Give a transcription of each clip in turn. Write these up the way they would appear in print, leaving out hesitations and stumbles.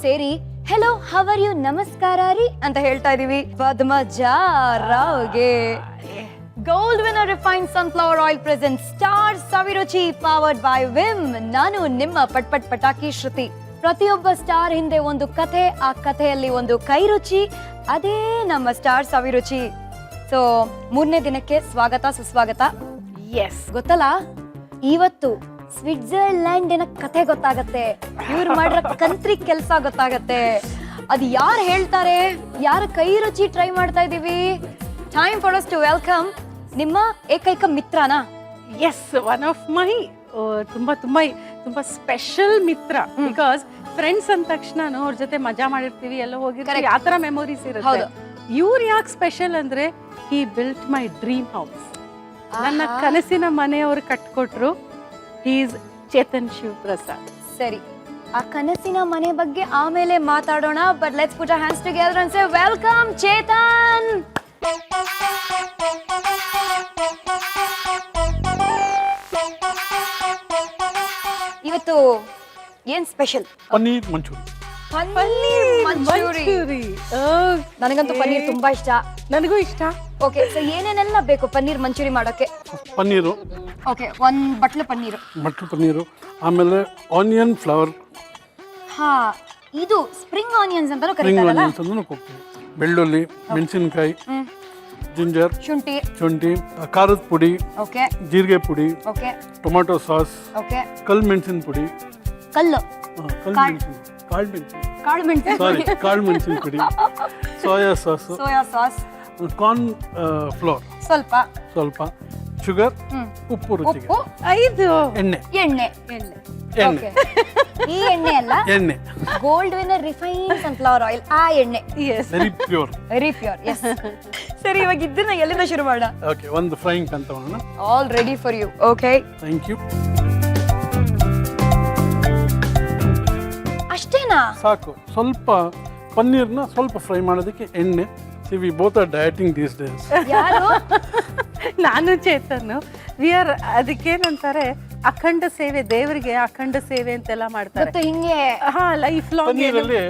ಸೇರಿ hello how are you ನಮಸ್ಕಾರ ರೀ ಅಂತ ಹೇಳ್ತಾ ಇದೀವಿ ಪದ್ಮಜಾ ರಾವ್ಗೆ. Gold winner refined sunflower oil present star Saviruchi powered by Vim. ನಾನು ನಿಮ್ಮ ಪಟ್ಪಟ್ ಪಟಾಕಿ ಶ್ರುತಿ. ಪ್ರತಿಯೊಬ್ಬ ಸ್ಟಾರ್ ಹಿಂದೆ ಒಂದು ಕಥೆ, ಆ ಕಥೆಯಲ್ಲಿ ಒಂದು ಕೈ ರುಚಿ, ಅದೇ ನಮ್ಮ ಸ್ಟಾರ್ ಸವಿರುಚಿ. ಸೊ 3ನೇ ದಿನಕ್ಕೆ ಸ್ವಾಗತ ಸುಸ್ವಾಗತ. ಎಸ್, ಗೊತ್ತಲ್ಲ, ಇವತ್ತು ಸ್ವಿಟ್ಜರ್ಲ್ಯಾಂಡಿನ ಕಥೆ ಗೊತ್ತಾಗತ್ತೆ, ಇವ್ರು ಮಾಡಿರೋ ಕಂತ್ರಿ ಕೆಲಸ ಗೊತ್ತಾಗತ್ತೆ. ಅದು ಯಾರು ಹೇಳ್ತಾರೆ, ಯಾರ ಕೈ ರುಚಿ ಟ್ರೈ ಮಾಡ್ತಾ ಇದೀವಿ. Time for us to welcome ನಿಮ್ಮ ಏಕೈಕ ಮಿತ್ರನ. ಎಸ್, ಒನ್ ಆಫ್ ಮೈ ತುಂಬಾ ತುಂಬಾ ತುಂಬಾ ಸ್ಪೆಷಲ್ ಮಿತ್ರ. ಬಿಕಾಸ್ ಫ್ರೆಂಡ್ಸ್ ಅಂದ ತಕ್ಷಣ ಅವ್ರ ಜೊತೆ ಮಜಾ ಮಾಡಿರ್ತೀವಿ, ಎಲ್ಲ ಹೋಗಿರ್ತೀವಿ, ಆ ತರ ಮೆಮೊರೀಸ್ ಇರುತ್ತೆ. ಇವ್ರು ಯಾಕೆ ಸ್ಪೆಷಲ್ ಅಂದ್ರೆ, he built my dream house. ನನ್ನ ಕನಸಿನ ಮನೆಯವರು ಕಟ್ಕೊಟ್ರು. He is Chetan Shivaprasad. ಸರಿ, ಆ ಕನಸಿನ ಮನೆ ಬಗ್ಗೆ ಆಮೇಲೆ ಮಾತಾಡೋಣ. But let's put our hands together and say welcome Chetan. ಇವತ್ತು ಏನ್ ಸ್ಪೆಷಲ್? ಪನ್ನೀರ್ ಮಂಚೂರಿ. ಮಂಚೂರಿ. ನನಗಂತೂ ಪನ್ನೀರ್ ತುಂಬಾ ಇಷ್ಟ. ನನಗೂ ಇಷ್ಟ. ಓಕೆ, ಸೊ ಏನೇನೆಲ್ಲ ಬೇಕು ಪನ್ನೀರ್ ಮಂಚೂರಿ ಮಾಡೋಕೆ? ಪನ್ನೀರು, ಓಕೆ, ಒಂದ್ ಬಟ್ಲು ಪನ್ನೀರು. ಮಟರ್ ಪನ್ನೀರು, ಆಮೇಲೆ ಆನಿಯನ್ ಫ್ಲವರ್, ಹಾ, ಇದು ಸ್ಪ್ರಿಂಗ್ ಆನಿಯನ್ಸ್ ಅಂತಾನೂ ಸ್ಪ್ರಿಂಗ್ ಕರೀತಾರಲ್ಲ. ಆನಿಯನ್ಸ್ ಅಂದ್ರೂ ಕೊಡ್ತೀವಿ. ಬೆಳ್ಳುಳ್ಳಿ, ಮೆಣಸಿನಕಾಯಿ, ಜಿಂಜರ್, ಶುಂಠಿ, ಖಾರದ ಪುಡಿ, ಓಕೆ ಜೀರಿಗೆ ಪುಡಿ, ಓಕೆ ಟೊಮ್ಯಾಟೊ ಸಾಸ್, ಓಕೆ, ಕಲ್ ಮೆಣಸಿನ ಪುಡಿ, ಕಲ್ಲು ಕಾಳು ಮೆಣಸು, ಸಾರಿ ಕಾಳು ಮೆಣಸಿನ ಪುಡಿ, soya sauce, soya sauce, corn flour ಸ್ವಲ್ಪ, ಶುಗರ್, ಉಪ್ಪು ರುಚಿಗೆ, ಉಪ್ಪು, 5 ಎಣ್ಣೆ. ಓಕೆ, ಈ ಎಣ್ಣೆ ಅಲ್ಲ, ಎಣ್ಣೆ gold winner refined sunflower oil, ಆ ಎಣ್ಣೆ. Yes, very pure. Very pure. Yes. ಸರಿ, ಇವಾಗ ಇದನ್ನ ಎಲ್ಲಿಂದ ಶುರು ಮಾಡೋಣ? ಓಕೆ, ಒಂದು ಫ್ರೈಯಿಂಗ್ ಪ್ಯಾನ್ ತಗೋಣ. All ready for you. Okay, thank you. ಅಷ್ಟೇನಾ? ಸಾಕು. ಸ್ವಲ್ಪ ಪನ್ನೀರ್ನ ಸ್ವಲ್ಪ ಫ್ರೈ ಮಾಡೋದಕ್ಕೆ ಎಣ್ಣೆ. See we both are dieting these days. ಯಾರು? ನಾನು ಚೇತನ್. ವಿ ಆರ್, ಅದಕ್ಕೇನಂತಾರೆ, ಅಖಂಡ ಸೇವೆ, ದೇವರಿಗೆ ಅಖಂಡ ಸೇವೆ ಅಂತೆಲ್ಲ ಮಾಡ್ತಾರೆ. ಗೊತ್ತು, ಹಿಂಗೆ ಹಾ, ಲೈಫ್ ಲಾಂಗ್ ಪನ್ನೀರಲ್ಲಿ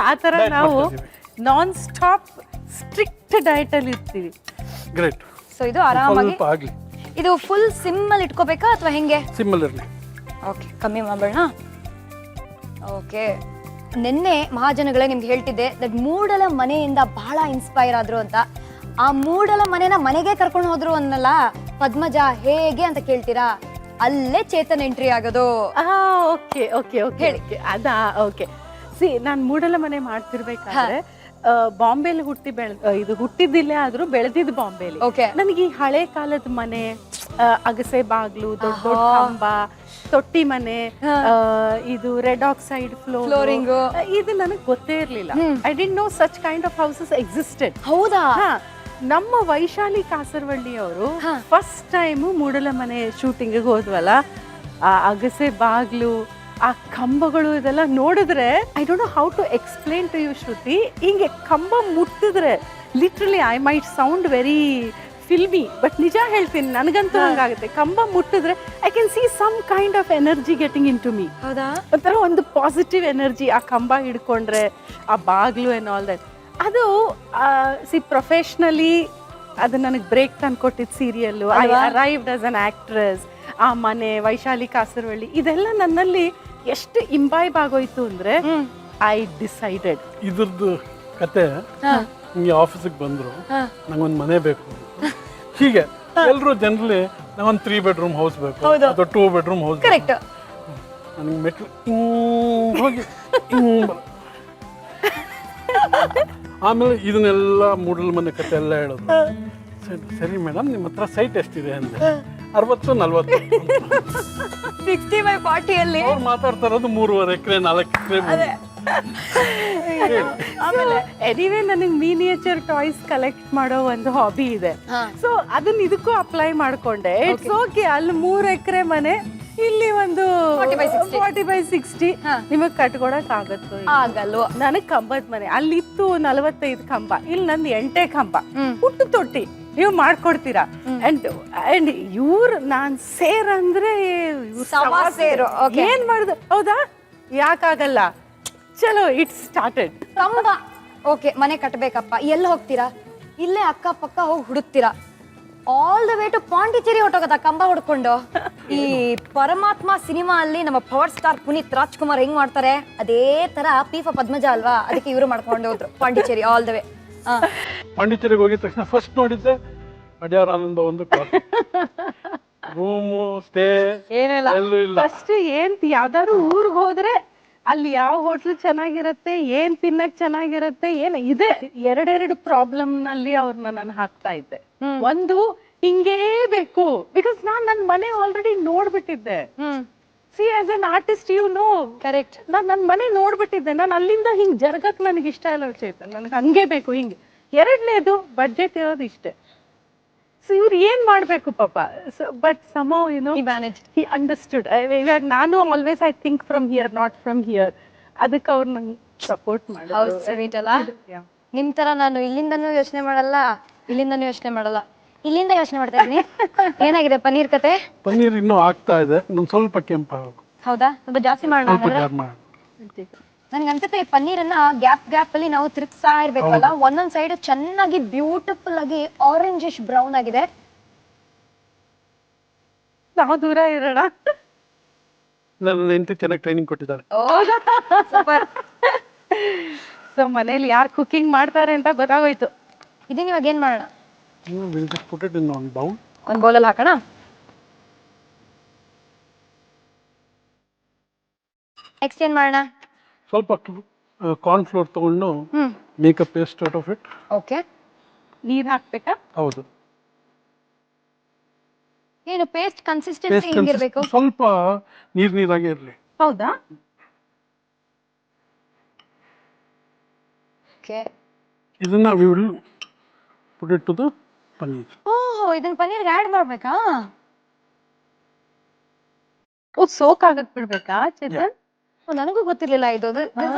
ಆ ಥರ diet ನಾವು ಮಾಡ್ತಿದ್ದೀವಿ. ನಾನ್ ಸ್ಟಾಪ್ ಸ್ಟ್ರಿಕ್ಟ್ ಡಯಟ್ ಅಲ್ಲಿ ಇರ್ತೀವಿ. ಗ್ರೇಟ್. ಸೊ ಇದು ಆರಾಮಾಗಿ, ಸ್ವಲ್ಪ ಆಗಲಿ. ಇದು ಫುಲ್ ಸಿಮ್ ಅಲ್ಲಿ ಇಟ್ಕೋಬೇಕಾ ಅಥವಾ ಹೆಂಗೆ? ಸಿಮ್ಮಲ್ಲಿ ಇರಲಿ. ಓಕೆ, ಕಮ್ಮಿ ಮಾಡೋಣ. ಓಕೆ, ನಿನ್ನೆ ಮಹಾಜನಗಳೇ ನಿಮ್ಗೆ ಹೇಳ್ತಿದ್ದೆ ದಟ್ ಮೂಡಲ ಮನೆಯಿಂದ ಬಹಳ ಇನ್ಸ್ಪೈರ್ ಆದ್ರು ಅಂತ. ಆ ಮೂಡಲ ಮನೆನ ಮನೆಗೆ ಕರ್ಕೊಂಡು ಹೋದ್ರು ಅನ್ನಲ್ಲ ಪದ್ಮಜ, ಹೇಗೆ ಅಂತ ಕೇಳ್ತೀರಾ? ಅಲ್ಲೇ ಚೇತನ್ ಎಂಟ್ರಿ ಆಗೋದು. ಓಕೆ ಓಕೆ ಓಕೆ ಹೇಳಿ. ಅದಾ, ಓಕೆ. ಸಿ, ನಾನು ಮೂಡಲ ಮನೆ ಮಾಡ್ತಿರ್ಬೇಕಾದ್ರೆ ಬಾಂಬೆಲಿ ಹುಟ್ಟಿದ್ದಿಲ್ಲೇ ಆದ್ರೂ ಬೆಳೆದಿದ್ದು ಬಾಂಬೆಲಿ. ಓಕೆ, ನನಗೆ ಈ ಹಳೆ ಕಾಲದ ಮನೆ, ಅಗಸೆ ಬಾಗ್ಲು, ದೊಡ್ಡ ದೊಡ್ಡ ಕಂಬ, ತೊಟ್ಟಿ ಮನೆ, ಇದು ರೆಡ್ ಆಕ್ಸೈಡ್ ಫ್ಲೋರಿಂಗ್, ಇದು ನನಗೆ ಗೊತ್ತೇ ಇರ್ಲಿಲ್ಲ. I didn't know such kind of houses existed. ಹೌದಾ? ನಮ್ಮ ವೈಶಾಲಿ ಕಾಸರವಳ್ಳಿ ಅವರು ಫಸ್ಟ್ ಟೈಮ್ ಮೂಡಲ ಮನೆ ಶೂಟಿಂಗ್ ಹೋದ್ವಲ್ಲ, ಆ ಅಗಸೆ ಬಾಗ್ಲು, ಆ ಕಂಬಗಳು, ಇದೆಲ್ಲ ನೋಡಿದ್ರೆ I don't know how to explain to you Shruti. ಹಿಂಗೆ ಕಂಬ ಮುಟ್ಟಿದ್ರೆ literally I might sound very filmy, but ನಿಜ ಹೇಳ್ತೀನಿ, ನನಗಂತೂ ಹಂಗಾಗುತ್ತೆ. ಕಂಬ ಮುಟ್ಟಿದ್ರೆ I can see some kind of energy getting into me. ಹೌದಾ? ಒಂಥರ ಒಂದು ಪಾಸಿಟಿವ್ ಎನರ್ಜಿ ಆ ಕಂಬ ಹಿಡ್ಕೊಂಡ್ರೆ, ಆ ಬಾಗ್ಲು ಆ್ಯಂಡ್ ಆಲ್ ದಟ್. ಅದು ಸಿ, ಪ್ರೊಫೆಷ್ನಲಿ ಅದು ನನಗೆ ಬ್ರೇಕ್ ತಂದು ಕೊಟ್ಟಿದ್ದು serial. I arrived as an actress. ಆ ಮನೆ, ವೈಶಾಲಿ ಕಾಸರವಳ್ಳಿ, ಇದೆಲ್ಲ ನನ್ನಲ್ಲಿ ಎಷ್ಟು ಇಂಬೈಬ್ ಆಗೋಯ್ತು ಅಂದ್ರೆ ಐ ಡಿಸೈಡೆಡ್. ಇದ್ರದ್ದು ಕತೆ, ನಿಮಗೆ ಆಫೀಸಿಗೆ ಬಂದರು, ನಂಗೊಂದು ಮನೆ ಬೇಕು, ಹೀಗೆ ಎಲ್ಲರೂ ಜನರಲಿ ನಂಗೊಂದು 3 bedroom ಹೌಸ್ ಬೇಕು ಅಥವಾ 2 bedroom ಹೌಸ್. ಕರೆಕ್ಟ್. ನನಗೆ ಮೆಟ್ಲು ಹೋಗಿ ಆಮೇಲೆ ಇದನ್ನೆಲ್ಲ ಮೂಡಲ್ ಮನೆ ಕತೆ ಎಲ್ಲ ಹೇಳೋದು. ಸರಿ ಮೇಡಮ್, ನಿಮ್ಮ ಹತ್ರ ಸೈಟ್ ಎಷ್ಟಿದೆ ಅಂದ್ರೆ 60-40. 60/40 ಅಲ್ಲಿ ಅವ್ರು ಮಾತಾಡ್ತಾ ಇರೋದು 3.5 ಎಕರೆ 4 ಎಕರೆ. ಆಮೇಲೆ ಎನಿವೇ ನನಗೆ ಮಿನಿಯೇಚರ್ ಟಾಯ್ಸ್ ಕಲೆಕ್ಟ್ ಮಾಡೋ ಒಂದು ಹಾಬಿ ಇದೆ. ಸೊ ಅದನ್ನ ಇದಕ್ಕೂ ಅಪ್ಲೈ ಮಾಡ್ಕೊಂಡೆ. ಇಟ್ಸ್ ಓಕೆ, ಅಲ್ಲಿ 3 ಎಕರೆ ಮನೆ, ಇಲ್ಲಿ ಒಂದು 40/60 ನಿಮಗ್ ಕಟ್ಕೊಡಕ್ ಆಗತ್ತೋ ಆಗಲ್ವೋ? ನನಗ್ ಕಂಬದ ಮನೆ ಅಲ್ಲಿತ್ತು 45 ಕಂಬ, ಇಲ್ಲಿ ನಂದು 8 ಕಂಬ, ಹುಟ್ಟು ತೊಟ್ಟಿ ನೀವು ಮಾಡ್ಕೊಡ್ತೀರಾ. ಅಂಡ್ ಇವ್ರು ನಾನ್ ಸೇರ್ ಅಂದ್ರೆ ಸೇರು ಏನ್ ಮಾಡುದು? ಹೌದಾ, ಯಾಕಾಗಲ್ಲ, ಚಲೋ ಇಟ್ ಸ್ಟಾರ್ಟೆಡ್. ಕಂಬ ಓಕೆ, ಮನೆ ಕಟ್ಟಬೇಕಪ್ಪ, ಎಲ್ಲಿ ಹೋಗ್ತೀರಾ? ಇಲ್ಲೇ ಅಕ್ಕಪಕ್ಕ ಹೋಗಿ ಹುಡುಕ್ತೀರಾ. All the way to Pondicherry ಹೊಟ್ಟೋಗತ್ತ ಕಂಬ ಹುಡ್ಕೊಂಡು. ಈ ಪರಮಾತ್ಮ ಸಿನಿಮಾ ಅಲ್ಲಿ ನಮ್ಮ ಪವರ್ ಸ್ಟಾರ್ ಪುನೀತ್ ರಾಜ್ಕುಮಾರ್ ಹೆಂಗ್ ಮಾಡ್ತಾರೆ ಅದೇ ತರ ಪೀಫ ಪದ್ಮಜ ಅಲ್ವಾ, ಅದಕ್ಕೆ ಇವರು ಮಾಡ್ಕೊಂಡು ಹೋದ್ರು ಪಾಂಡಿಚೇರಿ ಆಲ್ ದ ವೇ. ಪಾಂಡಿಚೇರಿಗೆ ಹೋಗಿದ ತಕ್ಷಣ ಫಸ್ಟ್ ನೋಡಿದ್ದೆ ಅಡ್ಯಾರ್ ಆನಂದ ಒಂದು ರೂಮು ಸ್ಟೇ ಏನಿಲ್ಲ, ಎಲ್ಲೂ ಇಲ್ಲ. ಫಸ್ಟ್ ಏನ್ ಯಾವ್ದಾದ್ರು ಊರ್ಗ್ ಹೋದ್ರೆ ಅಲ್ಲಿ ಯಾವ ಹೋಟ್ಲ್ ಚೆನ್ನಾಗಿರತ್ತೆ, ಏನ್ ತಿನ್ನಕ್ ಚೆನ್ನಾಗಿರತ್ತೆ, ಏನ್ ಇದೆ ಎರಡೆರಡು ಪ್ರಾಬ್ಲಮ್ ನಲ್ಲಿ ಅವ್ರನ್ನ ನಾನು ಹಾಕ್ತಾ ಇದ್ದೆ. ಒಂದು ಹಿಂಗೇ ಬೇಕು, ಬಿಕಾಸ್ ನನ್ ಮನೆ ಆಲ್ರೆಡಿ ನೋಡ್ಬಿಟ್ಟಿದ್ದೆ. See as an artist you know correct, ನನ್ ಮನೆ ನೋಡ್ಬಿಟ್ಟಿದ್ದೆ. ನಾನು ಅಲ್ಲಿಂದ ಹಿಂಗ್ ಜರ್ಗಕ್ ನನಗೆ ಇಷ್ಟ ಇಲ್ಲ ಚೇತನ್, ನನ್ಗೆ ಹಂಗೆ ಬೇಕು ಹಿಂಗೆ. ಎರಡನೇದು ಬಡ್ಜೆಟ್ ಇರೋದು ಇಷ್ಟೇ. ಸೊ ಇವ್ರು ಏನ್ ಮಾಡ್ಬೇಕು ಪಾಪ, but somehow you know he understood. ಇವಾಗ ನಾನು always I think from here not from here, ಅದಕ್ಕೆ ಅವ್ರು ನಂಗೆ ಸಪೋರ್ಟ್ ಹೌದು ಸ್ವೀಟ್ ಅಲ್ಲ. ನಿಮ್ ತರ ನಾನು ಇಲ್ಲಿಂದನೂ ಯೋಚನೆ ಮಾಡಲ್ಲ, ಇಲ್ಲಿಂದನೂ ಯೋಚನೆ ಮಾಡಲ್ಲ, ಇಲ್ಲಿಂದ ಯೋಚನೆ ಮಾಡ್ತಾ ಇದೀನಿ. ಏನಾಗಿದೆ ಪನ್ನೀರ್ ಕತೆ? ಪನ್ನೀರ್ ಇನ್ನೂ ಆಗ್ತಾ ಇದೆ, ಇನ್ನೊಂದು ಸ್ವಲ್ಪ ಕೆಂಪಾಗಬೇಕು. ಹೌದಾ, ಸ್ವಲ್ಪ ಜಾಸ್ತಿ ಮಾಡೋಣ. ನನ್ಗೆ ಅನ್ಸುತ್ತೆ ಈ ಪನ್ನೀರನ್ನ ಗ್ಯಾಪ್ ಅಲ್ಲಿ ನಾವು ತಿರುಗ್ತಾ ಇರ್ಬೇಕಲ್ಲ, ಒಂದೊಂದ್ ಸೈಡ್ ಚೆನ್ನಾಗಿ ಬ್ಯೂಟಿಫುಲ್ ಆಗಿ ಆರೆಂಜಿಶ್ ಬ್ರೌನ್ ಆಗಿದೆ. ನಾವು ದೂರ ಇರೋಣ. ನನ್ನ ಹೆಂಡತಿ ಚೆನ್ನಾಗಿ ಟ್ರೈನಿಂಗ್ ಕೊಟ್ಟಿದ್ದಾರೆ. ಸೂಪರ್. ಸೊ ಮನೇಲಿ ಯಾರು ಕುಕಿಂಗ್ ಮಾಡ್ತಾರೆ ಅಂತ ಗೊತ್ತಾಗೋಯ್ತು. ಇದೀನಿ, ಇವಾಗ ಏನ್ ಮಾಡೋಣ? We'll just put it in one bowl. ಒಂದ್ ಬೌಲಲ್ಲಿ ಹಾಕೋಣ. ನೆಕ್ಸ್ಟ್ ಏನ್ ಮಾಡೋಣ? ಸ್ವಲ್ಪ ಕಾರ್ನ್ ಫ್ಲೋರ್ ತಗೊಂಡು make a paste out of it. Okay, ನೀರ್ ಹಾಕ್ಬೇಕಾ? ಹೌದು. ಏನು ಪೇಸ್ಟ್ ಕನ್ಸಿಸ್ಟೆನ್ಸಿ ಹೆಂಗಿರ್ಬೇಕು? ಸ್ವಲ್ಪ ನೀರಾಗೆ ಇರಲಿ. ಹೌದಾ? ಓಕೆ, ಇದನ್ನ we will put it to the paneer. ಓಹ್, ಇದನ್ನ ಪನ್ನೀರ್ಗೆ ಆಡ್ ಮಾಡ್ಬೇಕಾ? ಓ, ಸೋಕ್ ಆಗಕ್ ಬಿಡ್ಬೇಕಾ ಚೇತನ್? ನನಗೂ ಗೊತ್ತಿರ್ಲಿಲ್ಲ ಇದು.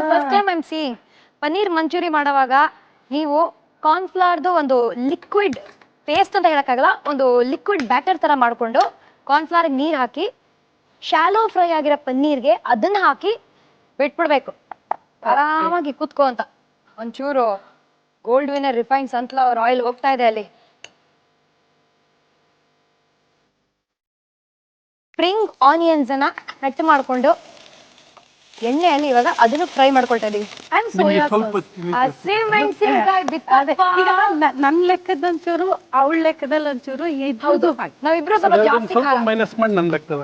First time I am seeing. Paneer manchurian ಮಾಡುವಾಗ ನೀವು ಕಾರ್ನ್ಫ್ಲವರ್ದು ಒಂದು ಲಿಕ್ವಿಡ್ ಪೇಸ್ಟ್ ಅಂತ ಹೇಳಕ್ಕಾಗಲ್ಲ, ಒಂದು ಲಿಕ್ವಿಡ್ ಬ್ಯಾಟರ್ ತರ ಮಾಡ್ಕೊಂಡು ಕಾರ್ನ್ಫ್ಲವರ್ ನೀರ್ ಹಾಕಿ ಶಾಲೋ ಫ್ರೈ ಆಗಿರೋ ಪನ್ನೀರ್ಗೆ ಅದನ್ನ ಹಾಕಿ ಬಿಟ್ಬಿಡ್ಬೇಕು, ಆರಾಮಾಗಿ ಕುತ್ಕೋ ಅಂತ. ಒಂಚೂರು gold winner refined sunflower oil ಹೋಗ್ತಾ ಇದೆ ಅಲ್ಲಿ. ಸ್ಪ್ರಿಂಗ್ ಆನಿಯನ್ಸ್ ಅನ್ನ ಕಟ್ ಮಾಡ್ಕೊಂಡು ಎಣ್ಣೆಯಲ್ಲಿ ಇವಾಗ ಅದನ್ನು ಫ್ರೈ ಮಾಡ್ಕೊಳ್ತಾ ಇದೀವಿ. ನನ್ ಲೆಕ್ಕದಂಚೂರು ಅವಳ ಲೆಕ್ಕದಲ್ಲಿ ಒಂಚೂರು ಹೌದು, ನಾವಿಬ್ರು ಸ್ವಲ್ಪ ಜಾಸ್ತಿ ಖಾರ. ಮೈನಸ್ ಮಾಡಿ ನನ್ ಲೆಕ್ಕದ.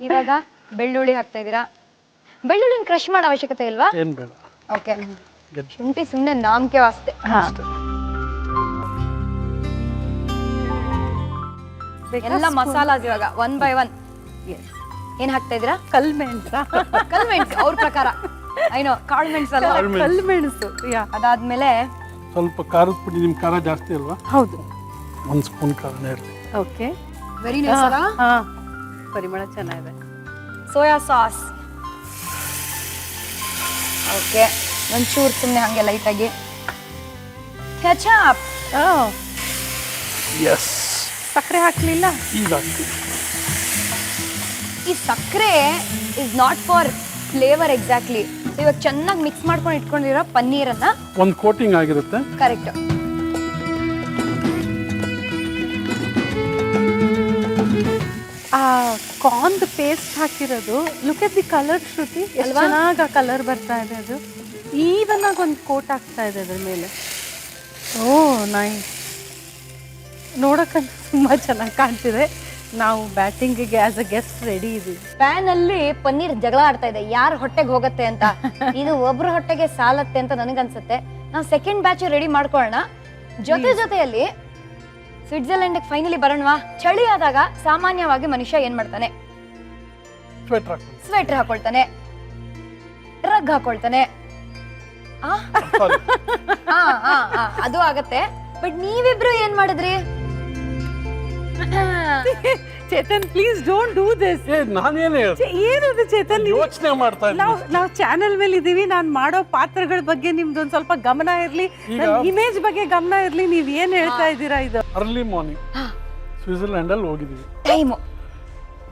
ಇವಾಗ ಬೆಳ್ಳುಳ್ಳಿ ಹಾಕ್ತಾ ಇದೀರಾ. ಬೆಳ್ಳುಳ್ಳಿನ ಕ್ರಶ್ ಮಾಡೋ ಅವಶ್ಯಕತೆ ಇಲ್ವಾ? ಏನ್ ಬೇಡ. ಓಕೆ, ಶುಂಠಿ ಸುಮ್ಮನೆ ನಾಮಕೆ ವಾಸ್ತೆ. ಎಲ್ಲ ಮಸಾಲಾಸ್ ಇವಾಗ ಒನ್ ಬೈ ಒನ್ ಏನ್ ಹಾಕ್ತಾ ಇದೀರಾ? ಕಲ್ಮೆಣಸ. ಕಲ್ಮೆಣಸು ಅವ್ರ ಪ್ರಕಾರ ಐನೋ ಕಾಳು ಮೆಣಸು ಅಲ್ಲ, ಕಲ್ಮೆಣಸು. ಅದಾದ್ಮೇಲೆ ಸ್ವಲ್ಪ ಖಾರದ ಪುಡಿ. ನಿಮ್ ಖಾರ ಜಾಸ್ತಿ ಅಲ್ವಾ? ಹೌದು, 1 ಸ್ಪೂನ್ ಖಾರನೇ ಇರಲಿ. ಓಕೆ, ವೆರಿ ನೈಸ್ ಅಲ್ಲ? ಪರಿಮಳ ಚೆನ್ನಾಗಿದೆ. Soya sauce. ಓಕೆ, ಒಂಚೂರು ಸುಮ್ಮನೆ ಹಂಗೆ ಲೈಟ್ ಆಗಿ. ಕೆಚಪ್. ಎಸ್. ಸಕ್ಕರೆ ಹಾಕ್ಲಿಲ್ಲ ಈಗ. ಈ ಸಕ್ಕರೆ is not for flavour exactly. ಇವಾಗ ಚೆನ್ನಾಗಿ ಮಿಕ್ಸ್ ಮಾಡ್ಕೊಂಡು ಇಟ್ಕೊಂಡಿರೋ ಪನ್ನೀರನ್ನ ಒಂದು ಕೋಟಿಂಗ್ ಆಗಿರುತ್ತೆ. ಕರೆಕ್ಟ್. ಆ ಕಾರ್ನ್ ಪೇಸ್ಟ್ ಹಾಕಿರೋದು, ಲುಕ್ ಎಟ್ ದಿ ಕಲರ್ ಶ್ರುತಿ, ಎಷ್ಟು ಚೆನ್ನಾಗಿ ಆ ಕಲರ್ ಬರ್ತಾ ಇದೆ. ಅದು ಈವನ್ ಆಗಿ ಒಂದು ಕೋಟ್ ಆಗ್ತಾ ಇದೆ ಅದ್ರ ಮೇಲೆ. ಓ ನೈಸ್, ನೋಡಕ್ಕಂತ ತುಂಬಾ ಚೆನ್ನಾಗಿ ಕಾಣ್ತಿದೆ. ನಾವು ಬ್ಯಾಟಿಂಗಿಗೆ ಆಸ್ ಅ ಗೆಸ್ಟ್ ರೆಡಿ ಇದೀವಿ. ಪ್ಯಾನ್ ಅಲ್ಲಿ ಪನ್ನೀರ್ ಜಗಳ ಆಡ್ತಾ ಇದೆ, ಯಾರ ಹೊಟ್ಟೆಗೆ ಹೋಗುತ್ತೆ ಅಂತ. ಇದು ಒಬ್ರ ಹೊಟ್ಟೆಗೆ ಸಾಲತ್ತೆ ಅಂತ ನನಗನ್ಸುತ್ತೆ. ನಾವು ಸೆಕೆಂಡ್ ಬ್ಯಾಚ್ ರೆಡಿ ಮಾಡ್ಕೊಳ್ಳೋಣ. ಜೊತೆಯಲ್ಲಿ ಸ್ವಿಟ್ಜರ್ಲೆಂಡ್ ಫೈನಲಿ ಬರೋಣವಾ? ಚಳಿ ಆದಾಗ ಸಾಮಾನ್ಯವಾಗಿ ಮನುಷ್ಯ ಏನ್ ಮಾಡ್ತಾನೆ? ಸ್ವೆಟರ್ ಹಾಕೊಳ್ತಾನೆ, ರಗ್ ಹಾಕೊಳ್ತಾನೆ. ಅದು ಆಗತ್ತೆ. ಬಟ್ ನೀವಿಬ್ರು ಏನ್ ಮಾಡಿದ್ರಿ? Chetan please don't do this. ನಾನೇನು ಏನದು ಚೇತನ್, ಯೋಚನೆ ಮಾಡ್ತಾ ಇದ್ದೀನಿ. ನಾವು ಚಾನೆಲ್ ಮೇಲೆ ಇದೀವಿ. ನಾನು ಮಾಡೋ ಪಾತ್ರಗಳ ಬಗ್ಗೆ ನಿಮ್ದೊಂದು ಸ್ವಲ್ಪ ಗಮನ ಇರ್ಲಿ, ನನ್ನ ಇಮೇಜ್ ಬಗ್ಗೆ ಗಮನ ಇರ್ಲಿ. ನೀವ್ ಏನ್ ಹೇಳ್ತಾ ಇದ್ದೀರಾ? ಇದು ಅರ್ಲಿ ಮಾರ್ನಿಂಗ್ ಸ್ವಿಟ್ಜರ್ಲೆಂಡ್ ಅಲ್ಲಿ ಹೋಗಿದೀವಿ. Time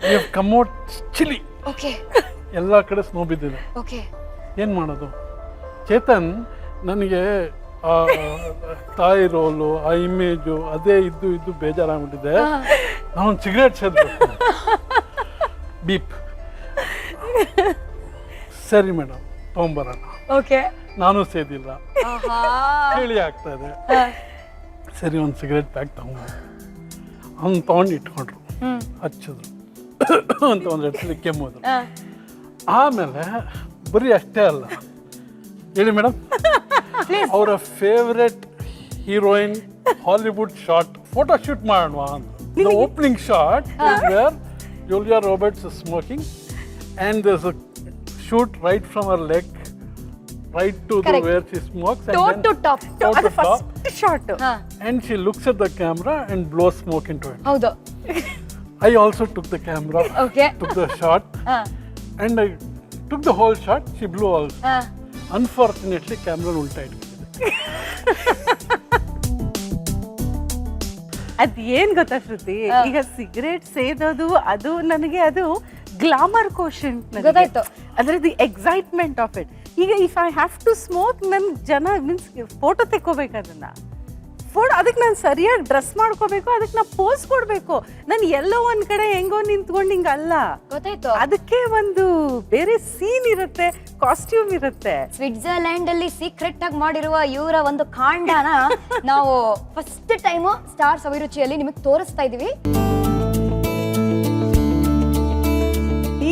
we have come out chilly. Okay, ಎಲ್ಲ ಕಡೆ ಸ್ನೋ ಬಿದ್ದಿದೆ. ಓಕೆ. ಏನು ಮಾಡೋದು? ಚೇತನ್ ನನಗೆ ಆ ತಾಯಿ ರೋಲು, ಆ ಇಮೇಜು ಅದೇ ಇದ್ದು ಬೇಜಾರಾಗ್ಬಿಟ್ಟಿದೆ. ನಾನೊಂದು ಸಿಗರೇಟ್ ಸೇದಬೇಕು. ಬೀಪ್. ಸರಿ ಮೇಡಮ್, ತೊಗೊಂಬರೋಣ. ಓಕೆ. ನಾನು ಸೇದಿಲ್ಲ, ಹೇಳಿ ಆಗ್ತಾ ಇದೆ. ಸರಿ, ಒಂದು ಸಿಗರೇಟ್ ಪ್ಯಾಕ್ ತಗೊಂಡು ಅವ್ನು ತೊಗೊಂಡು ಇಟ್ಕೊಂಡ್ರು, ಹಚ್ಚಿದ್ರು ಅಂತ ಒಂದು ಎಡ್ಸಲಿ ಕೆಮ್ಮೋದು. ಆಮೇಲೆ ಬರೀ ಅಷ್ಟೇ ಅಲ್ಲ, ಹೇಳಿ ಮೇಡಮ್, ಅವರ favourite heroine Hollywood shot photo shoot ಮಾಡೋಣ ಅಂತ. The opening shot where Julia Roberts is smoking and there's a shoot right from her leg right to the where she smokes and toe then to top. toe to top, short. and she looks at the camera and blows smoke into it. ಹೌದು. I also took the camera, Okay. took the shot, and I took the whole shot. She blew also. Unfortunately, camera ulta ಇಟ್ಬಿಟ್ಟಿದೆ. ಅದ್ ಏನ್ ಗೊತ್ತಾ ಶ್ರುತಿ, ಈಗ cigarette ಸೇದೋದು ಅದು ನನಗೆ ಅದು glamour quotient ಗೊತ್ತಾಯ್ತು. ಅದ್ರದ್ದು ಎಕ್ಸೈಟ್ಮೆಂಟ್ ಆಫ್ ಇಟ್. ಈಗ if I have to smoke, ನನ್ ಜನ ಮೀನ್ಸ್ ಫೋಟೋ ತೆಕ್ಕೋಬೇಕು, ಅದನ್ನ ಫೋಟೋ ಅದಕ್ಕೆ ನಾನು ಸರಿಯಾಗಿ ಡ್ರೆಸ್ ಮಾಡ್ಕೋಬೇಕು, ಅದಕ್ಕೆ ನಾ ಪೋಸ್ ಕೊಡ್ಬೇಕು. ನಾನು ಎಲ್ಲೋ ಒಂದ್ ಕಡೆ ಹೆಂಗೋ ನಿಂತ್ಕೊಂಡು ಹಿಂಗಲ್ಲ, ಗೊತ್ತಾಯ್ತು. ಅದಕ್ಕೆ ಒಂದು ಬೇರೆ ಸೀನ್ ಇರುತ್ತೆ, ಕಾಸ್ಟ್ಯೂಮ್ ಇರುತ್ತೆ. ಸ್ವಿಟ್ಜರ್ಲ್ಯಾಂಡ್ ಅಲ್ಲಿ ಸೀಕ್ರೆಟ್ ಆಗಿ ಮಾಡಿರುವ ಇವರ ಒಂದು ಕಾಂಡನ ನಾವು ಫಸ್ಟ್ ಟೈಮ್ ಸ್ಟಾರ್ಸ್ ಅಭಿರುಚಿಯಲ್ಲಿ ನಿಮಗೆ ತೋರಿಸ್ತಾ ಇದೀವಿ.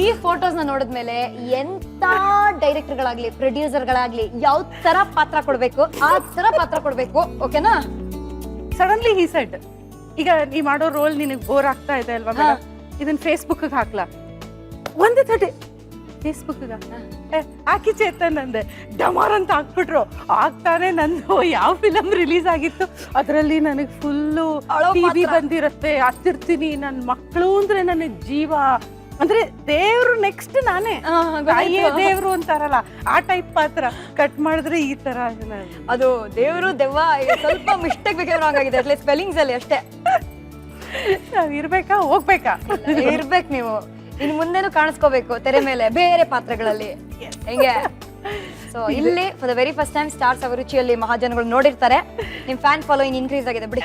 ಈ ಫೋಟೋಸ್ ನ ನೋಡಿದ್ಮೇಲೆ ಎಂತ ಡೈರೆಕ್ಟರ್ ಗಳಾಗ್ಲಿ, ಪ್ರೊಡ್ಯೂಸರ್ ಗಳಾಗ್ಲಿ ಯಾವ ತರ ಪಾತ್ರ ಕೊಡ್ಬೇಕು ಆ ತರ ಪಾತ್ರ ಕೊಡ್ಬೇಕು. ಓಕೆನಾ? ಸಡನ್ಲಿ ಹಿ ಸೆಡ್, ಈಗ ನೀ ಮಾಡೋ ರೋಲ್ ನಿನಗೆ ಬೋರ್ ಆಗ್ತಾ ಇದೆ ಅಲ್ವಾ ಮೇಡಮ್, ಇದನ್ನ ಫೇಸ್ಬುಕ್ ಹಾಕ್ಲಾ? ಒಂದೇ ತಡೆ ಫೇಸ್ಬುಕ್ ಹಾಕಿ ಚೇತನ್ ಅಂದೆ, ಡಮಾರ್ ಅಂತ ಹಾಕ್ಬಿಟ್ರು. ಆಗ್ತಾನೆ ನಂದು ಯಾವ ಫಿಲಮ್ ರಿಲೀಸ್ ಆಗಿತ್ತು ಅದರಲ್ಲಿ ನನಗೆ ಫುಲ್ಲು ಟಿವಿ ಬಂದಿರತ್ತೆ, ಹತ್ತಿರ್ತೀನಿ, ನನ್ನ ಮಕ್ಕಳು ಅಂದ್ರೆ ನನಗೆ ಜೀವ, ಅಂದ್ರೆ ದೇವ್ರು ನೆಕ್ಸ್ಟ್ ನಾನೇ, ತಾಯಿಯೇ ದೇವ್ರು ಅಂತಾರಲ್ಲ ಆ ಟೈಪ್ ಪಾತ್ರ ಕಟ್ ಮಾಡಿದ್ರೆ ಈ ತರ. ಅದು ದೇವ್ರು ದೆವ್ವ ಸ್ವಲ್ಪ ಮಿಸ್ಟೇಕ್ ಬೇಕಾದ್ರೆ ಆಗಿದೆ, ಅಟ್ಲೇ ಸ್ಪೆಲ್ಲಿಂಗ್ಸ್ ಅಲ್ಲಿ ಅಷ್ಟೇ. ನಾವ್ ಇರ್ಬೇಕಾ ಹೋಗ್ಬೇಕಾ? ಇರ್ಬೇಕು ನೀವು, ಇನ್ನು ಮುಂದೆನೂ ಕಾಣಿಸ್ಕೋಬೇಕು ತೆರೆ ಮೇಲೆ ಬೇರೆ ಪಾತ್ರಗಳಲ್ಲಿ, ಹೆಂಗೆ? ಸೊ ಇಲ್ಲಿ for the very first time stars ಅಭಿರುಚಿಯಲ್ಲಿ ಮಹಾಜನಗಳು ನೋಡಿರ್ತಾರೆ. ನಿಮ್ ಫ್ಯಾನ್ ಫಾಲೋಯಿಂಗ್ ಇನ್ಕ್ರೀಸ್ ಆಗಿದೆ ಬಿಡಿ.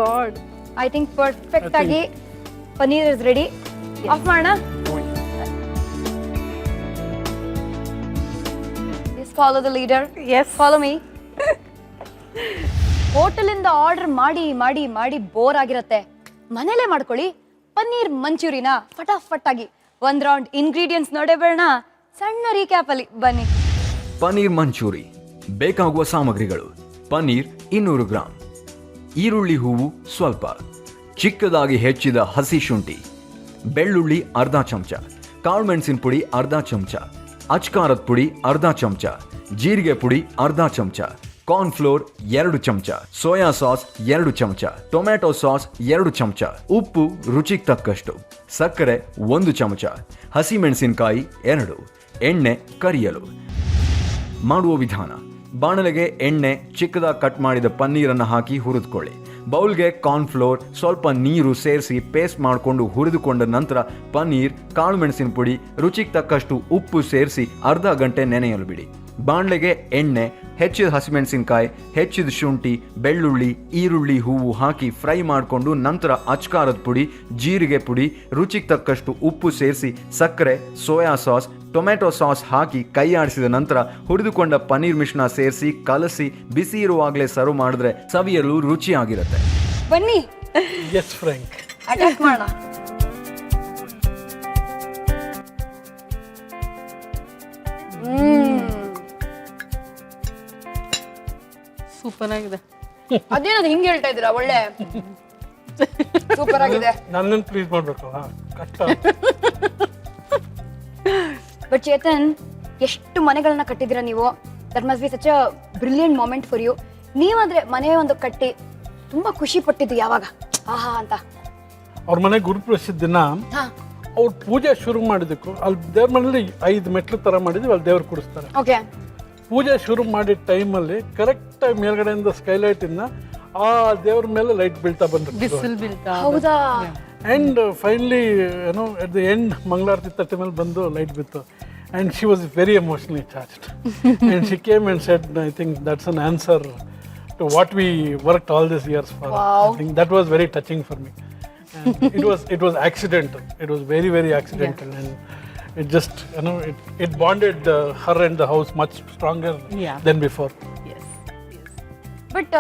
ಗಾಡ್, ಐ ಥಿಂಕ್ ಪರ್ಫೆಕ್ಟ್ ಆಗಿ ಪನೀರ್ ಇಸ್ ರೆಡಿ. ಆಫ್ ಮಾಡೋಣ. Follow the leader. Yes, follow me. Hotel ಇಂದ ಆರ್ಡರ್ ಮಾಡಿ ಮಾಡಿ ಮಾಡಿ ಬೋರ್ ಆಗಿರತ್ತೆ, ಮನೇಲೆ ಮಾಡ್ಕೊಳ್ಳಿ ಪನ್ನೀರ್ ಮಂಚೂರಿನ ಫಟಾಫಟ್ ಆಗಿ. ಒಂದ್ ರೌಂಡ್ ಇಂಗ್ರೀಡಿಯೆಂಟ್ಸ್ ನೋಡೇ ಬೇಡ, ಸಣ್ಣ ರೀಕ್ಯಾಪ್ ಅಲ್ಲಿ ಬನ್ನಿ. ಪನ್ನೀರ್ ಮಂಚೂರಿ ಬೇಕಾಗುವ ಸಾಮಗ್ರಿಗಳು: ಪನ್ನೀರ್ 200 ಗ್ರಾಂ, ಈರುಳ್ಳಿ ಹೂವು ಸ್ವಲ್ಪ, ಚಿಕ್ಕದಾಗಿ ಹೆಚ್ಚಿದ ಹಸಿ ಶುಂಠಿ, ಬೆಳ್ಳುಳ್ಳಿ ಅರ್ಧ ಚಮಚ, ಕಾಳುಮೆಣಸಿನ ಪುಡಿ ಅರ್ಧ ಚಮಚ, ಅಚ್ಕಾರದ ಪುಡಿ ಅರ್ಧ ಚಮಚ, ಜೀರಿಗೆ ಪುಡಿ ಅರ್ಧ ಚಮಚ, ಕಾರ್ನ್ಫ್ಲೋರ್ 2 ಚಮಚ, ಸೋಯಾ ಸಾಸ್ 2 ಚಮಚ, ಟೊಮ್ಯಾಟೊ ಸಾಸ್ 2 ಚಮಚ, ಉಪ್ಪು ರುಚಿಗೆ ತಕ್ಕಷ್ಟು, ಸಕ್ಕರೆ 1 ಚಮಚ, ಹಸಿಮೆಣಸಿನಕಾಯಿ 2, ಎಣ್ಣೆ ಕರಿಯಲು. ಮಾಡುವ ವಿಧಾನ: ಬಾಣಲೆಗೆ ಎಣ್ಣೆ, ಚಿಕ್ಕದಾಗಿ ಕಟ್ ಮಾಡಿದ ಪನ್ನೀರನ್ನು ಹಾಕಿ ಹುರಿದುಕೊಳ್ಳಿ. ಬೌಲ್ಗೆ ಕಾರ್ನ್ಫ್ಲೋರ್, ಸ್ವಲ್ಪ ನೀರು ಸೇರಿಸಿ ಪೇಸ್ಟ್ ಮಾಡಿಕೊಂಡು ಹುರಿದುಕೊಂಡ ನಂತರ ಪನ್ನೀರ್, ಕಾಳುಮೆಣಸಿನ ಪುಡಿ, ರುಚಿಗೆ ತಕ್ಕಷ್ಟು ಉಪ್ಪು ಸೇರಿಸಿ ಅರ್ಧ ಗಂಟೆ ನೆನೆಯಲು ಬಿಡಿ. ಬಾಣಲೆಗೆ ಎಣ್ಣೆ, ಹೆಚ್ಚಿದ ಹಸಿಮೆಣಸಿನಕಾಯಿ, ಹೆಚ್ಚಿದ ಶುಂಠಿ, ಬೆಳ್ಳುಳ್ಳಿ, ಈರುಳ್ಳಿ ಹೂವು ಹಾಕಿ ಫ್ರೈ ಮಾಡಿಕೊಂಡು ನಂತರ ಅಚ್ಕಾರದ ಪುಡಿ, ಜೀರಿಗೆ ಪುಡಿ, ರುಚಿಗೆ ತಕ್ಕಷ್ಟು ಉಪ್ಪು ಸೇರಿಸಿ ಸಕ್ಕರೆ, ಸೋಯಾ ಸಾಸ್, ಟೊಮ್ಯಾಟೊ ಸಾಸ್ ಹಾಕಿ ಕೈ ಆಡಿಸಿದ ನಂತರ ಹುರಿದುಕೊಂಡ ಪನ್ನೀರ್ ಮಿಶ್ರಣ ಸೇರಿಸಿ ಕಲಸಿ ಬಿಸಿ ಇರುವಾಗಲೇ ಸರ್ವ್ ಮಾಡಿದ್ರೆ ಸವಿಯಲು ರುಚಿಯಾಗಿರುತ್ತೆ. ಬನ್ನಿ. ಎಸ್ ಫ್ರ್ಯಾಂಕ್, ಅಟ್ಯಾಕ್ ಮಾಡೋಣ. ಸೂಪರ್ ಆಗಿದೆ. ಅದೇನದು ಹಿಂಗೆ ಹೇಳ್ತಾ ಇದ್ದೀರಾ? ಒಳ್ಳೆ ಸೂಪರ್ ಆಗಿದೆ. ನನ್ನನ್ನು ಪ್ಲೀಸ್ ಮಾಡ್ಬೇಕಲ್ಲ, ಕಷ್ಟ. ಬಟ್ ಚೇತನ್, ಎಷ್ಟು ಮನೆಗಳನ್ನ ಕಟ್ಟಿದ್ದೀರಾ ನೀವು. That must be such a brilliant moment for you. ನೀವಾದ್ರೆ ಮನೆ ಒಂದು ಕಟ್ಟಿ ತುಂಬಾ ಖುಷಿ ಪಟ್ಟಿದ್ದು ಯಾವಾಗ? ಆಹಾ ಅಂತ. ಅವ್ರ ಮನೆ ಗುರುಪ್ರಸಿದ್ಧ ದಿನ ಅವ್ರು ಪೂಜೆ ಶುರು ಮಾಡಿದಕ್ಕೂ ಅಲ್ಲಿ ದೇವ್ರ ಮನೇಲಿ 5 ಮೆಟ್ಲು ತರ ಮಾಡಿದ್ವಿ, ಅಲ್ಲಿ ದೇವ್ರು ಕೂಡಿಸ್ತಾರೆ. ಓಕೆ. ಪೂಜೆ ಶುರು ಮಾಡಿದ ಟೈಮಲ್ಲಿ ಕರೆಕ್ಟ್ ಆಗಿ ಮೇಲ್ಗಡೆಯಿಂದ ಸ್ಕೈಲೈಟ್ ಇಂದ ಆ ದೇವ್ರ ಮೇಲೆ ಲೈಟ್ ಬೀಳ್ತಾ ಬಂದ್ರು. ಬಿಸಿಲು ಬೀಳ್ತಾ. ಹೌದಾ? ಆ್ಯಂಡ್ ಫೈನಲಿ ಏನೋ ಎಟ್ ದ ಎಂಡ್ ಮಂಗಳಾರತಿ ತಟ್ಟೆ ಮೇಲೆ ಬಂದು ಲೈಟ್ ಬಿತ್ತು and she was very emotionally charged and she came and said I think that's an answer to what we worked all this years for. I think that was very touching for me. It was accidental. It was very, very accidental, and it just, you know, it bonded her and the house much stronger than before. But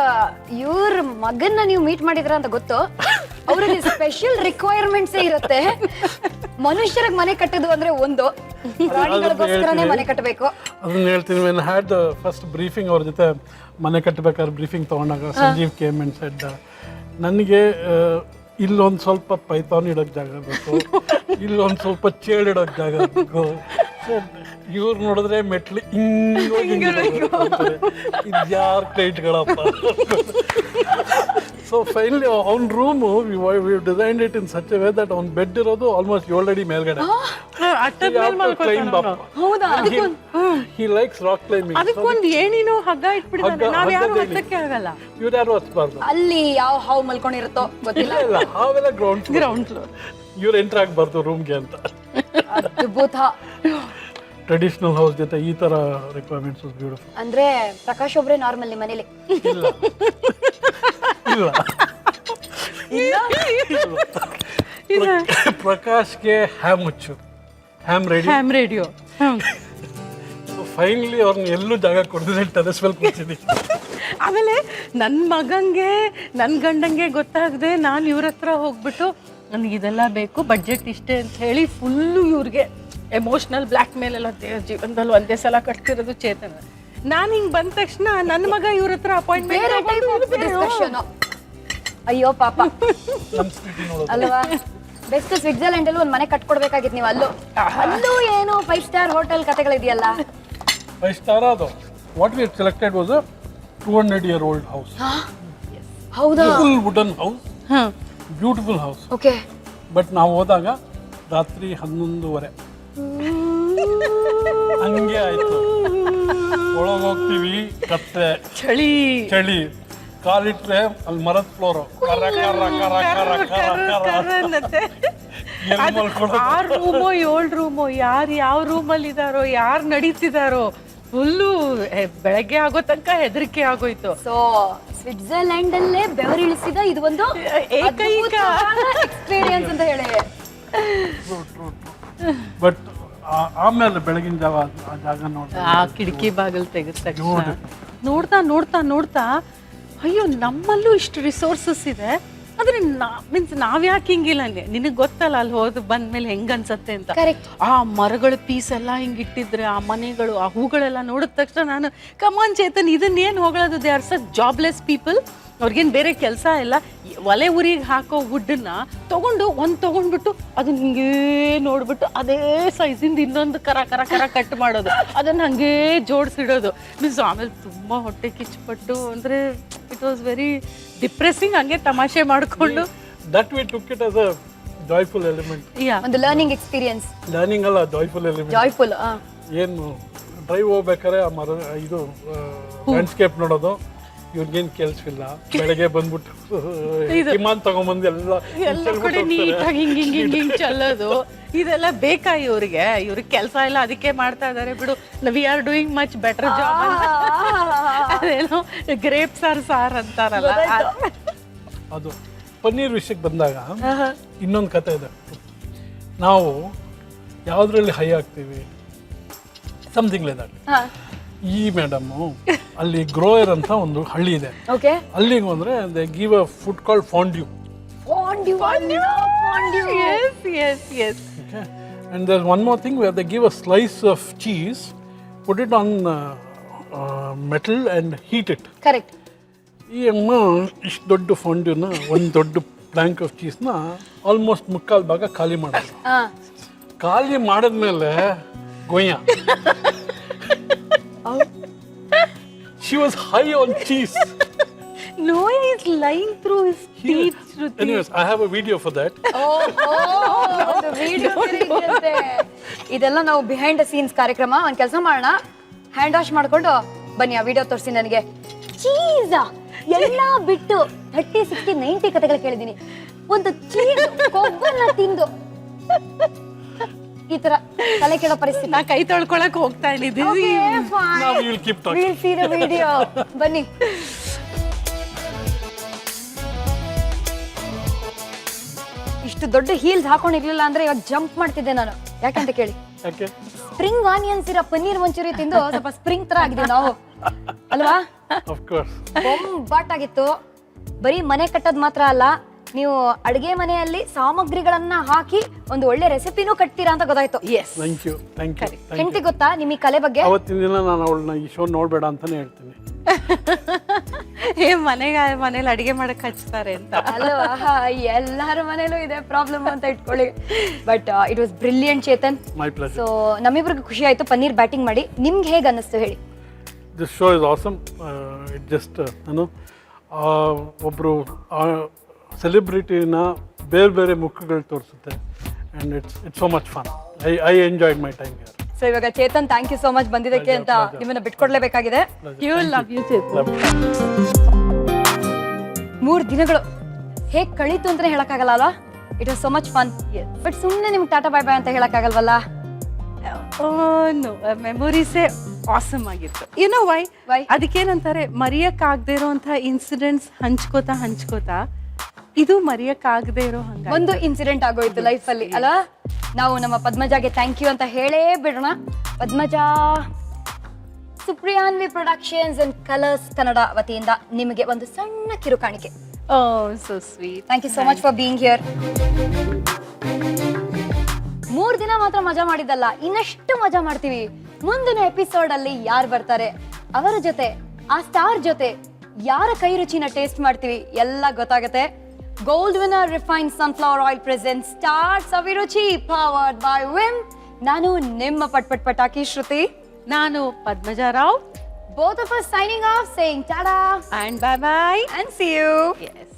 ಇವ್ರ ಮಗನ್ನ ನೀವು meet ಮಾಡಿದ್ರ ಅಂತ ಗೊತ್ತು. ಅವರಲ್ಲಿ special requirements ಇರುತ್ತೆ. ಮನುಷ್ಯರಿಗೆ ಮನೆ ಕಟ್ಟೋದು ಅಂದ್ರೆ ಒಂದು, ಪ್ರಾಣಿಗಳಿಗೋಸ್ಕರನೇ ಮನೆ ಕಟ್ಟಬೇಕು. ಅದನ್ನ ಹೇಳ್ತೀನಿ. when I had the first briefing ಅವ್ರ ಜೊತೆ ಮನೆ ಕಟ್ಟಬೇಕಾದ್ರೆ ಬ್ರೀಫಿಂಗ್ ತಗೊಂಡಾಗ ಸಂಜೀವ್ ಕೇಮ್ ಅಂಡ್ ಸೆಡ್ ನನಗೆ ಇಲ್ಲೊಂದು ಸ್ವಲ್ಪ ಪೈಥಾನ್ ಇಡೋಕೆ ಜಾಗ ಬೇಕು, ಇಲ್ಲೊಂದು ಸ್ವಲ್ಪ ಚೇಳು ಇಡೋಕೆ ಜಾಗ ಬೇಕು. ಇವ್ರು ನೋಡಿದ್ರೆ ಮೆಟ್ಲು ಇದ್ಯಾರು ಕ್ಲೈಂಟ್ಗಳಪ್ಪ. ಸೊ ಫೈನಲಿ ಅವ್ನ room we designed it in such a way that ಅವ್ನ ಬೆಡ್ ಇರೋದು ಆಲ್ಮೋಸ್ಟ್ 7 ಅಡಿ ಮೇಲ್ಗಡೆ. He likes rock climbing. ಅದಕ್ಕೊಂದು ಏಣಿನೋ ಹಗ್ಗ ಇಟ್ಬಿಡ್ತಾನೆ, ನಾವು ಯಾರು ಹತ್ತಕ್ಕೆ ಆಗಲ್ಲ. ಇವ್ರು ಯಾರು ಹತ್ಬಾರ್ದು. ಅಲ್ಲಿ ಯಾವ ಹಾವು ಮಲ್ಕೊಂಡಿರುತ್ತೋ ಗೊತ್ತಿಲ್ಲ. ಇಲ್ಲ, ಹಾವೆಲ್ಲ ಗ್ರೌಂಡ್ ಫ್ಲೋರ್. ಇವ್ರು ಎಂಟ್ರ್ ಆಗಬಾರ್ದು ರೂಮ್ಗೆ ಅಂತ. ಅದ್ಭುತ. ಟ್ರೆಡಿಷನಲ್ ಹೌಸ್ ಜೊತೆ ಈ ತರ ರಿಕ್ವೈರ್ಮೆಂಟ್ಸ್ ವಾಸ್ ಬ್ಯೂಟಿಫುಲ್. ಅಂದ್ರೆ ಪ್ರಕಾಶ್ ಒಬ್ರೆ ನಾರ್ಮಲ್ ನಿಮ್ಮ ಮನೇಲಿ? ಇಲ್ಲ ಇಲ್ಲ, ಪ್ರಕಾಶ್ಗೆ ಹ್ಯಾಮ್ ಹುಚ್ಚು, ಹ್ಯಾಮ್ ರೇಡಿಯೋ. ಫೈನಲಿ ಅವ್ರನ್ನ ಎಲ್ಲೂ ಜಾಗ ಕೊಡ್ತಿದ್ದೆ, ಟೆರೆಸ್ ಮೇಲೆ ಕೂರ್ತಿದ್ದೆ. ಆಮೇಲೆ ನನ್ನ ಮಗಂಗೆ ನನ್ನ ಗಂಡಂಗೆ ಗೊತ್ತಾಗದೆ ನಾನು ಇವ್ರ ಹತ್ರ ಹೋಗ್ಬಿಟ್ಟು ನನಗೆ ಇದೆಲ್ಲ ಬೇಕು, ಬಡ್ಜೆಟ್ ಇಷ್ಟೇ ಅಂತ ಹೇಳಿ ಫುಲ್ಲು ಇವ್ರಿಗೆ ಎಮೋಷ್ನಲ್ ಬ್ಲ್ಯಾಕ್ ಮೇಲ್ ಎಲ್ಲ ಜೀವನದಲ್ಲಿ ಒಂದೇ ಸಲ ಕಟ್ತಿರೋದು ಚೇತನ. ನಾನು ಹಿಂಗೆ ಬಂದ ತಕ್ಷಣ ನನ್ನ ಮಗ ಇವ್ರ ಹತ್ರ ಅಪಾಯಿಂಟ್ಮೆಂಟ್. ಅಯ್ಯೋ ಪಾಪ ಅಲ್ವಾ. ಬೆಸ್ಟ್ ಸ್ವಿಟ್ಜರ್ಲೆಂಡ್ ಅಲ್ಲಿ ಒಂದು ಮನೆ ಕಟ್ಕೊಡ್ಬೇಕಾಗಿತ್ತು ನೀವು. ಅಲ್ಲೂ ಏನೋ 5 ಸ್ಟಾರ್ ಹೋಟೆಲ್ ಕತೆಗಳಿದೆಯಲ್ಲ. 5 ಸ್ಟಾರ್ ಅದು. What we selected was a 200-year-old house. ಹೌದಾ? Full wooden house, beautiful house. Okay. But ನಾವು ಹೋದಾಗ ರಾತ್ರಿ 11:30 ಹಂಗೆ ಆಯ್ತು. ಒಳಗೆ ಹೋಗ್ತೀವಿ, ಕತ್ತೆ, ಚಳಿ, ಕಾಲಿಟ್ರೆ ಅಲ್ಲಿ ಮರದ ಫ್ಲೋರು, 6 ರೂಮೋ 7 ರೂಮೋ, ಯಾರು ಯಾವ ರೂಮಲ್ಲಿ ಇದಾರೋ, ಯಾರು ನಡೀತಿದಾರೋ, ಫುಲ್ಲು ಬೆಳಗ್ಗೆ ಆಗೋ ತನಕ ಹೆದರಿಕೆ ಆಗೋಯ್ತು. ಸೊ ಸ್ವಿಟ್ಜರ್ಲೆಂಡ್ ಅಲ್ಲೇ ಬೆವರಿಳಿಸಿದ ಇದು ಒಂದು ಏಕೈಕ ಎಕ್ಸ್ಪೀರಿಯನ್ಸ್ ಅಂತ ಹೇಳಿ. ಬಟ್ ಆಮೇಲೆ ಬೆಳಗಿನ ಜಾವ ಆ ಜಾಗ ನೋಡಿ ಆ ಕಿಟಕಿ ಬಾಗಿಲು ತೆಗೆದ ತಕ್ಷಣ ನೋಡ್ತಾ ಅಯ್ಯೋ ನಮ್ಮಲ್ಲೂ ಇಷ್ಟು ರಿಸೋರ್ಸಸ್ ಇದೆ, ಆದ್ರೆ ನಾವ್ಯಾಕೆ ಹಿಂಗಿಲ್ಲ, ನಿನಗೆ ಗೊತ್ತಲ್ಲ ಅಲ್ಲಿ ಹೋದ್ ಬಂದ್ಮೇಲೆ ಹೆಂಗ್ ಅನ್ಸತ್ತೆ ಅಂತ. ಆ ಮರಗಳ ಪೀಸ್ ಎಲ್ಲ ಹಿಂಗಿಟ್ಟಿದ್ರೆ, ಆ ಮನೆಗಳು, ಆ ಹೂಗಳೆಲ್ಲ ನೋಡಿದ ತಕ್ಷಣ ನಾನು ಕಮಾನ್ ಚೇತನ್, ಇದನ್ನೇನು ಹೋಗಳೋದು, they are such jobless people. ಅವ್ರಿಗೇನು ಬೇರೆ ಕೆಲಸ ಇಲ್ಲ. ಒಲೆ ಉರಿಗೆ ಹಾಕೋ ವುಡ್ಡನ್ನ ತೊಗೊಂಡ್ಬಿಟ್ಟು ಅದನ್ನ ಹಿಂಗೇ ನೋಡ್ಬಿಟ್ಟು ಅದೇ ಸೈಜಿಂದ ಇನ್ನೊಂದು ಕರ ಕಟ್ ಮಾಡೋದು, ಅದನ್ನ ಹಂಗೇ ಜೋಡಿಸಿಡೋದು. ಮೀನ್ಸ್ ಆಮೇಲೆ ತುಂಬಾ ಹೊಟ್ಟೆ ಕಿಚ್ಚುಪಟ್ಟು, ಅಂದ್ರೆ ಇಟ್ ವಾಸ್ ವೆರಿ ಡಿಪ್ರೆಸಿಂಗ್. ಹಂಗೆ ತಮಾಷೆ ಮಾಡ್ಕೊಂಡು that we took it as a joyful element. ಒಂದು ಲರ್ನಿಂಗ್ ಎಕ್ಸ್ಪೀರಿಯನ್ಸ್. ಲರ್ನಿಂಗ್ ಅಲ್ಲ, ಜಾಯ್ಫುಲ್ ಎಲಿಮೆಂಟ್. ಜಾಯ್ಫುಲ್. ಏನು ಡ್ರೈವ್ ಹೋಗ್ಬೇಕಾದ್ರೆ ಆ ಮರ ಇದು ಲ್ಯಾಂಡ್ಸ್ಕೇಪ್ ನೋಡೋದು, ಇವ್ರಿಗೇನು ಕೆಲಸವಿಲ್ಲ. ಬೆಳಗ್ಗೆ ಬಂದ್ಬಿಟ್ಟು ವಿಮಾನ ತಗೊಂಡ್ಬಂದು ಎಲ್ಲ ಕಡೆ ನೀಟಾಗಿ ಹಿಂಗ್ ಚಲ್ಲೋದು, ಇದೆಲ್ಲ ಬೇಕಾ ಇವ್ರಿಗೆ ಕೆಲಸ ಇಲ್ಲ, ಅದಕ್ಕೆ ಮಾಡ್ತಾ ಇದಾರೆ ಬಿಡು, we are doing much better job. ಅದೇನೋ ಗ್ರೇಪ್ಸ್ ಆರ್ ಸಾರ್ ಅಂತಾರಲ್ಲ ಅದು. ಪನ್ನೀರ್ ವಿಷಯಕ್ಕೆ ಬಂದಾಗ ಇನ್ನೊಂದು ಕತೆ ಇದೆ. ನಾವು ಯಾವುದ್ರಲ್ಲಿ ಹೈ ಆಗ್ತೀವಿ, ಸಮಥಿಂಗ್ ಲೈಕ್ ದಟ್. ಈ ಮೇಡಮ್ಮು ಅಲ್ಲಿ ಗ್ರೋಯರ್ ಅಂತ ಒಂದು ಹಳ್ಳಿ ಇದೆ, ಅಲ್ಲಿಗೆ ಬಂದ್ರೆ they give a food called fondue. And there's one more thing where they give a slice of cheese, put it on metal and heat it. Correct. ಈ ಅಮ್ಮ ಇಷ್ಟು ದೊಡ್ಡ ಫಾಂಡ್ಯೂನ, ಒಂದು ದೊಡ್ಡ ಪ್ಲಾಂಕ್ ಆಫ್ ಚೀಸ್ನ ಆಲ್ಮೋಸ್ಟ್ 3/4 ಭಾಗ ಖಾಲಿ ಮಾಡೋದು. ಖಾಲಿ ಮಾಡಿದ್ಮೇಲೆ ಗೊಯ್ಯ. She was high on cheese. Noah is lying through his teeth. Anyways, I have a video for that. ಇದೆಲ್ಲ ನಾವು ಬಿಹೈಂಡ್ ದ ಸೀನ್ಸ್ ಕಾರ್ಯಕ್ರಮ. ಒಂದ್ ಕೆಲಸ ಮಾಡೋಣ, ಹ್ಯಾಂಡ್ ವಾಶ್ ಮಾಡ್ಕೊಂಡು ಬನ್ನಿ, ಆ ವಿಡಿಯೋ ತೋರಿಸಿ ನನಗೆ. ಚೀಸ್ ಎಲ್ಲ ಬಿಟ್ಟು 30, 60, 90 ಕಥೆಗಳು ಕೇಳಿದೀನಿ. ಒಂದು ಚೀಸ್ ಕೊಬ್ಬನ್ನ ತಿಂದು ಈ ತರ ತಲೆ ಕೆಡೋ ಪರಿಸ್ಥಿತಿ. ನಾ ಕೈ ತೊಳ್ಕೊಳಕ್ ಹೋಗ್ತಾ ಇದ್ದೀನಿ. Now we will keep talking. We'll see the video. ಬನ್ನಿ. ಇಷ್ಟು ದೊಡ್ಡ ಹೀಲ್ಸ್ ಹಾಕೊಂಡಿರ್ಲಿಲ್ಲ ಅಂದ್ರೆ ಇವಾಗ ಜಂಪ್ ಮಾಡ್ತಿದ್ದೆ ನಾನು. ಯಾಕಂತ ಕೇಳಿ, ಯಾಕೆ? ಸ್ಪ್ರಿಂಗ್ ಆನಿಯನ್ಸ್ ಇರೋ ಪನ್ನೀರ್ ಮಂಚೂರಿ ತಿಂದು ಸ್ವಲ್ಪ ಸ್ಪ್ರಿಂಗ್ ತರ ಆಗಿದ್ದೀವಿ ನಾವು ಅಲ್ವಾ? Of course. ಬೊಂಬಾಟ್ ಆಗಿತ್ತು. ಬರೀ ಮನೆ ಕಟ್ಟೋದ್ ಮಾತ್ರ ಅಲ್ಲ, ನೀವು ಅಡಿಗೆ ಮನೆಯಲ್ಲಿ ಸಾಮಗ್ರಿಗಳನ್ನ ಹಾಕಿ ಒಂದು ಒಳ್ಳೆ ರೆಸಿಪಿನೂ ಕಟ್ತೀರಾ ಅಂತ ಗೊತ್ತಾಯ್ತು. Thank you. Thank you. ಹೆಂಡತಿ ಗೊತ್ತಾ ನಿಮಗೆ ಕಲೆ ಬಗ್ಗೆ? ಅವತ್ತಿನ ದಿನ ನಾನು ಅವಳನ್ನ ಈ ಶೋ ನೋಡ್ಬೇಡ ಅಂತಾನೆ ಹೇಳ್ತೀನಿ. ಮನೇಲಿ ಅಡಿಗೆ ಮಾಡಕ್ ಹಚ್ತಾರೆ ಅಂತ ಅಲ್ವಾ? ಎಲ್ಲಾರ ಮನೇಲೂ ಇದೆ ಪ್ರಾಬ್ಲಮ್ ಅಂತ ಇಟ್ಕೊಳ್ಳಿ. But it was brilliant Chetan. My pleasure. So ನಮ್ಮಿಬ್ರಿಗೆ ಖುಷಿ ಆಯ್ತು ಪನ್ನೀರ್ ಬ್ಯಾಟಿಂಗ್ ಮಾಡಿ. ನಿಮ್ಗೆ ಹೇಗೆ ಅನ್ನಿಸ್ತು ಹೇಳಿ? This show is awesome. It just ಒಬ್ಬರು ಸೆಲೆಬ್ರಿಟಿನ ಬೇರೆ ಬೇರೆ ಮುಖಗಳು ತೋರಿಸುತ್ತೆ. And it's so much fun. I enjoyed my time here. So ಇವಾಗ Chetan thank you so much ಬಂದಿದ್ದಕ್ಕೆ ಅಂತ ನಿಮ್ಮನ್ನ ಬಿಟ್ಕೊಡ್ಲೇಬೇಕಾಗಿದೆ. You love you Chetan. 3 ದಿನಗಳು ಹೇಗ್ ಕಳೀತು ಅಂತಾನೆ ಹೇಳಕ್ಕಾಗಲ್ಲ ಅಲ್ವಾ? It was so much fun. But ಸುಮ್ಮನೆ ನಿಮ್ಗೆ ಟಾಟಾ ಬಾಯ್ ಬಾಯ್ ಅಂತ ಹೇಳಕ್ಕಾಗಲ್ವಲ್ಲ? ಮೆಮೊರೀಸೇ ಆಸಮ್ ಆಗಿತ್ತು. ಏನೋ ವೈ ಅದಕ್ಕೇನಂತಾರೆ, ಮರೆಯಕ್ಕಾಗದೇ ಇರೋಂಥ ಇನ್ಸಿಡೆಂಟ್ಸ್ ಹಂಚ್ಕೋತಾ ಇದು ಮರೆಯಕ್ಕಾಗದೇ ಇರೋ ಹಂಗ ಒಂದು ಇನ್ಸಿಡೆಂಟ್ ಆಗೋಯ್ತು ಲೈಫ್ ಅಲ್ಲಿ ಅಲ್ವಾ? ನಾವು ನಮ್ಮ ಪದ್ಮಜಾಗೆ ಥ್ಯಾಂಕ್ ಯು ಅಂತ ಹೇಳೇ ಬಿಡೋಣ. Padmaja, Supriyanvi productions and Colors Kannada ವತಿಯಿಂದ ನಿಮಗೆ ಒಂದು ಸಣ್ಣ ಕಿರುಕಾಣಿಕೆ. Oh so sweet. Thank you so much for being here. 3 ದಿನ ಮಾತ್ರ ಮಜಾ ಮಾಡಿದ್ದಲ್ಲ, ಇನ್ನಷ್ಟು ಮಜಾ ಮಾಡ್ತೀವಿ. ಮುಂದಿನ ಎಪಿಸೋಡ್ ಅಲ್ಲಿ ಯಾರು ಬರ್ತಾರೆ, ಅವರ ಜೊತೆ, ಆ ಸ್ಟಾರ್ ಜೊತೆ ಯಾರ ಕೈ ರುಚಿನ ಟೇಸ್ಟ್ ಮಾಡ್ತೀವಿ ಎಲ್ಲ ಗೊತ್ತಾಗತ್ತೆ. Gold winner refined sunflower oil present star Saviruchi powered by Vim. ನಾನು ನಿಮ್ಮ ಪಟಾಕಿ ಶ್ರುತಿ. ನಾನು Padmaja Rao. Both of us signing off saying tada and bye bye and see you. Yes.